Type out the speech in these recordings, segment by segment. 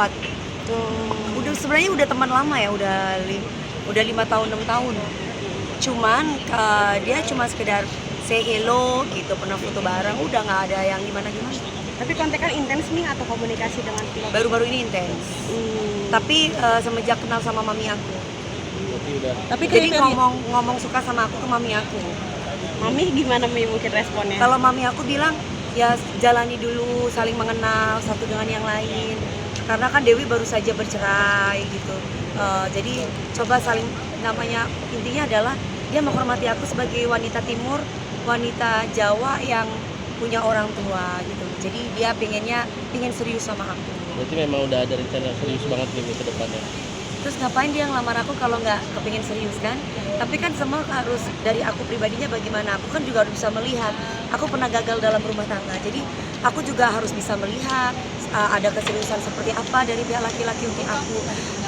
dekat. Udah sebenarnya udah teman lama ya, udah 5 tahun 6 tahun. Cuman dia cuma sekedar say hello gitu, pernah foto bareng, udah nggak ada yang gimana. Tapi kontekan intens nih atau komunikasi dengan pilot? Baru-baru ini intens. Tapi semenjak kenal sama mami aku. Tapi Jadi ngomong suka sama aku ke mami aku. Mami gimana Mi mungkin responnya? Kalau mami aku bilang ya jalani dulu, saling mengenal satu dengan yang lain. Karena kan Dewi baru saja bercerai gitu. Jadi coba saling, namanya intinya adalah dia menghormati aku sebagai wanita timur, wanita Jawa yang punya orang tua gitu. Jadi dia pengen serius sama aku. Berarti memang udah ada rencana serius banget nih ke depannya. Terus ngapain dia ngelamar aku kalau nggak kepingin serius kan? Tapi kan semua harus dari aku pribadinya bagaimana. Aku kan juga harus bisa melihat. Aku pernah gagal dalam rumah tangga. Jadi aku juga harus bisa melihat ada keseriusan seperti apa dari pihak laki-laki untuk aku.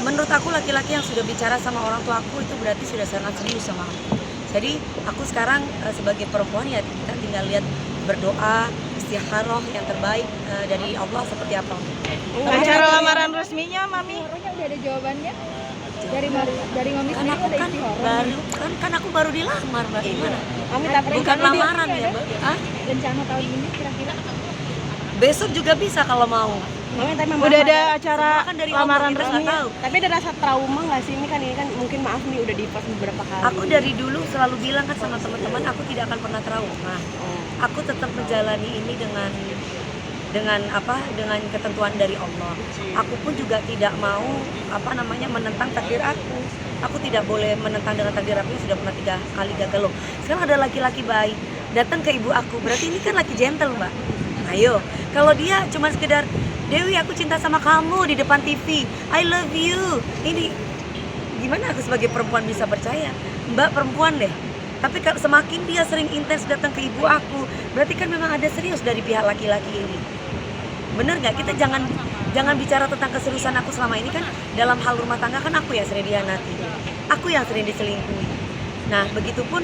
Menurut aku laki-laki yang sudah bicara sama orang tua aku itu berarti sudah sangat serius sama aku. Jadi aku sekarang sebagai perempuan ya kita tinggal lihat, berdoa, istikharah yang terbaik dari Allah seperti apa. Acara lamaran resminya Mami Udah ada jawabannya dari Mami Kan sendiri aku ada kan istihoroh. kan aku baru dilamar, Mbak. Gimana? Mami tapi Bukan lamaran ya, Mbak. Hah? Rencana tahun ini kira-kira Besok juga bisa kalau mau. Mami tapi memang udah ada acara Semua kan dari Allah, lamaran kita nggak resminya. tahu. Tapi ada rasa trauma nggak sih? Ini kan mungkin maaf nih udah divorce beberapa kali. Aku dari dulu selalu bilang kan sama teman-teman, aku tidak akan pernah trauma. Aku tetap menjalani ini dengan ketentuan dari Allah. Aku pun juga tidak mau menentang takdir aku. Aku tidak boleh menentang dengan takdir aku yang sudah pernah 3 kali gagal loh. Sekarang ada laki-laki baik datang ke ibu aku, berarti ini kan laki gentle, Mbak. Ayo, kalau dia cuma sekedar Dewi aku cinta sama kamu di depan TV, I love you. Ini gimana aku sebagai perempuan bisa percaya? Mbak perempuan deh. Tapi kalau semakin dia sering intens datang ke ibu aku, berarti kan memang ada serius dari pihak laki-laki ini. Bener nggak? Kita jangan bicara tentang keseriusan aku selama ini kan dalam hal rumah tangga kan aku yang sering dihianati, aku yang sering diselingkuhi. Nah begitupun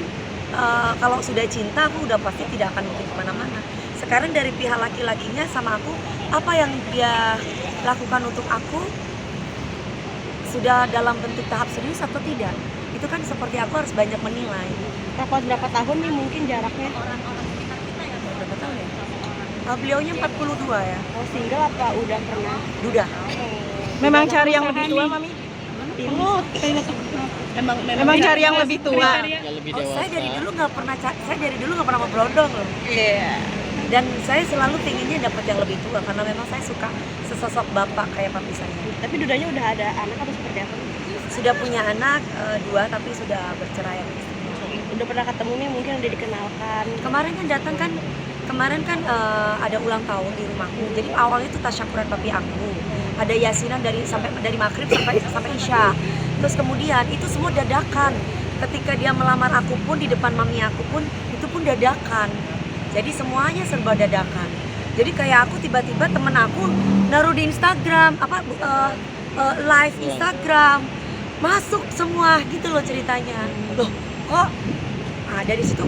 kalau sudah cinta aku udah pasti tidak akan mungkin kemana-mana. Sekarang dari pihak laki-lakinya sama aku, apa yang dia lakukan untuk aku sudah dalam bentuk tahap serius atau tidak? Itu kan seperti aku harus banyak menilai. berapa tahun nih mungkin jaraknya? Berapa tahun ya? Beliaunya 42 ya. Oh single apa udah pernah? Duda. Memang cari yang lebih tua Mami? Memang cari yang lebih tua. Yang lebih Oh, dewasa. saya dari dulu nggak pernah mau berondong loh. Iya. Dan saya selalu pengennya dapat yang lebih tua karena memang saya suka sesosok bapak kayak papi saya. Tapi dudanya udah ada anak atau seperti apa? Sudah punya anak 2 tapi sudah bercerai. Udah pernah ketemu nih mungkin udah dikenalkan. Kemarin kan ada ulang tahun di rumahku. Jadi awalnya itu tasyakuran papi aku. Ada yasinan dari maghrib sampai isya. Terus kemudian itu semua dadakan. Ketika dia melamar aku pun di depan mami aku pun itu pun dadakan. Jadi semuanya serba dadakan. Jadi kayak aku tiba-tiba temen aku naruh di Instagram live Instagram masuk semua gitu loh ceritanya. Loh kok dari situ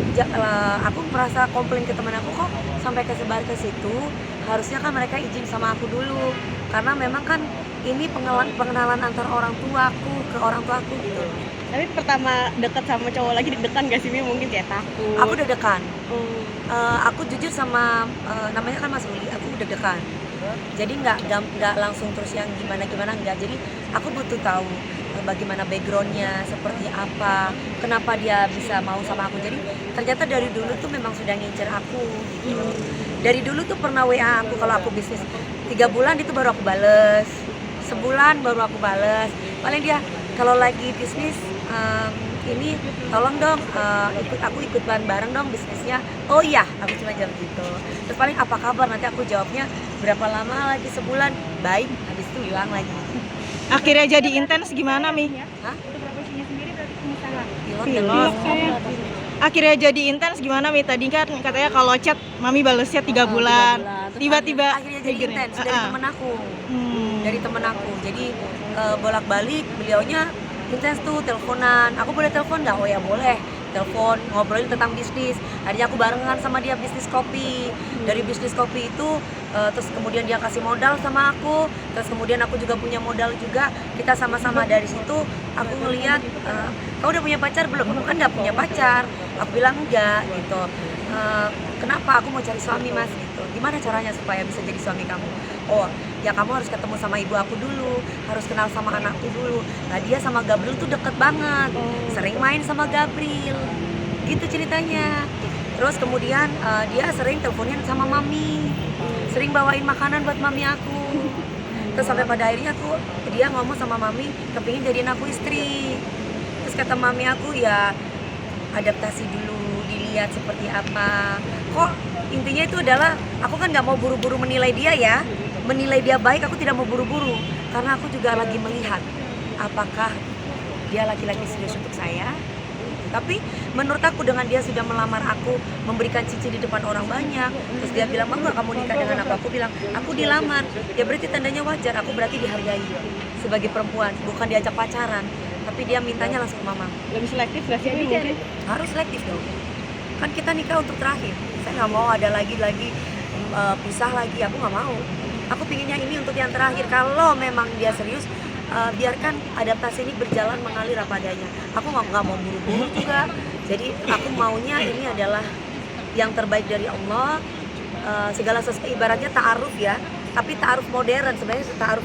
aku merasa komplain ke teman aku, kok sampai kesebar ke situ. Harusnya kan mereka izin sama aku dulu karena memang kan ini pengenalan antara orang tuaku ke orang tuaku gitu loh. Tapi pertama deket sama cowok lagi deg-degan gak sih Mi? Mungkin kayak takut. Aku deg-degan. Aku jujur sama namanya kan Mas Uli, aku deg-degan. Jadi nggak langsung terus yang gimana enggak. Jadi aku butuh tahu bagaimana backgroundnya, seperti apa, kenapa dia bisa mau sama aku. Jadi ternyata dari dulu tuh memang sudah ngincer aku gitu. Dari dulu tuh pernah WA aku kalau aku bisnis 3 bulan itu baru aku bales, sebulan baru aku bales. Paling dia kalau lagi bisnis ini tolong dong ikut bareng dong bisnisnya. Oh iya, aku cuma jawab gitu. Terus paling apa kabar, nanti aku jawabnya berapa lama lagi, sebulan, baik, habis itu hilang lagi. Akhirnya jadi intens gimana Mi? Hah? Untuk profesinya sendiri berarti pengusaha. Pilot. Akhirnya jadi intens gimana Mi? Tadi kan katanya kalau chat Mami balesnya 3 bulan. Terus Tiba-tiba akhirnya jadi triggernya. intens dari temen aku. Dari temen aku. Jadi bolak-balik beliaunya intens tuh teleponan. Aku boleh telepon nggak? Oh ya boleh. telepon, ngobrolin tentang bisnis. Akhirnya aku barengan sama dia bisnis kopi. Dari bisnis kopi itu terus kemudian dia kasih modal sama aku, terus kemudian aku juga punya modal juga. Kita sama-sama dari situ aku ngelihat, kau udah punya pacar belum? Aku kan nggak punya pacar. Aku bilang enggak gitu. Kenapa? Aku mau cari suami mas gitu. Gimana caranya supaya bisa jadi suami kamu? Oh ya kamu harus ketemu sama ibu aku dulu, harus kenal sama anakku dulu. Nah dia sama Gabriel tuh deket banget, sering main sama Gabriel, gitu ceritanya. Terus kemudian dia sering teleponin sama mami, sering bawain makanan buat mami aku. Terus sampai pada akhirnya dia ngomong sama mami, kepingin jadiin aku istri. Terus kata mami aku ya adaptasi dulu, dilihat seperti apa. Kok intinya itu adalah aku kan nggak mau buru-buru menilai dia ya. Menilai dia baik, aku tidak mau buru-buru karena aku juga lagi melihat apakah dia laki-laki serius untuk saya. Tapi menurut aku dengan dia sudah melamar aku, memberikan cincin di depan orang banyak, terus dia bilang, "Mau nggak kamu nikah dengan aku?" Aku bilang, "Aku dilamar." Ya berarti tandanya wajar, aku berarti dihargai sebagai perempuan, bukan diajak pacaran. Tapi dia mintanya langsung mama. Lebih selektif gak sih Mi mungkin? Harus selektif dong. Kan kita nikah untuk terakhir. Saya nggak mau ada lagi pisah lagi, aku nggak mau. Aku pinginnya ini untuk yang terakhir. Kalau memang dia serius, biarkan adaptasi ini berjalan mengalir apa adanya. Aku nggak mau buru-buru juga. Jadi aku maunya ini adalah yang terbaik dari Allah. Segala sesuatu ibaratnya ta'aruf ya, tapi ta'aruf modern sebenarnya ta'aruf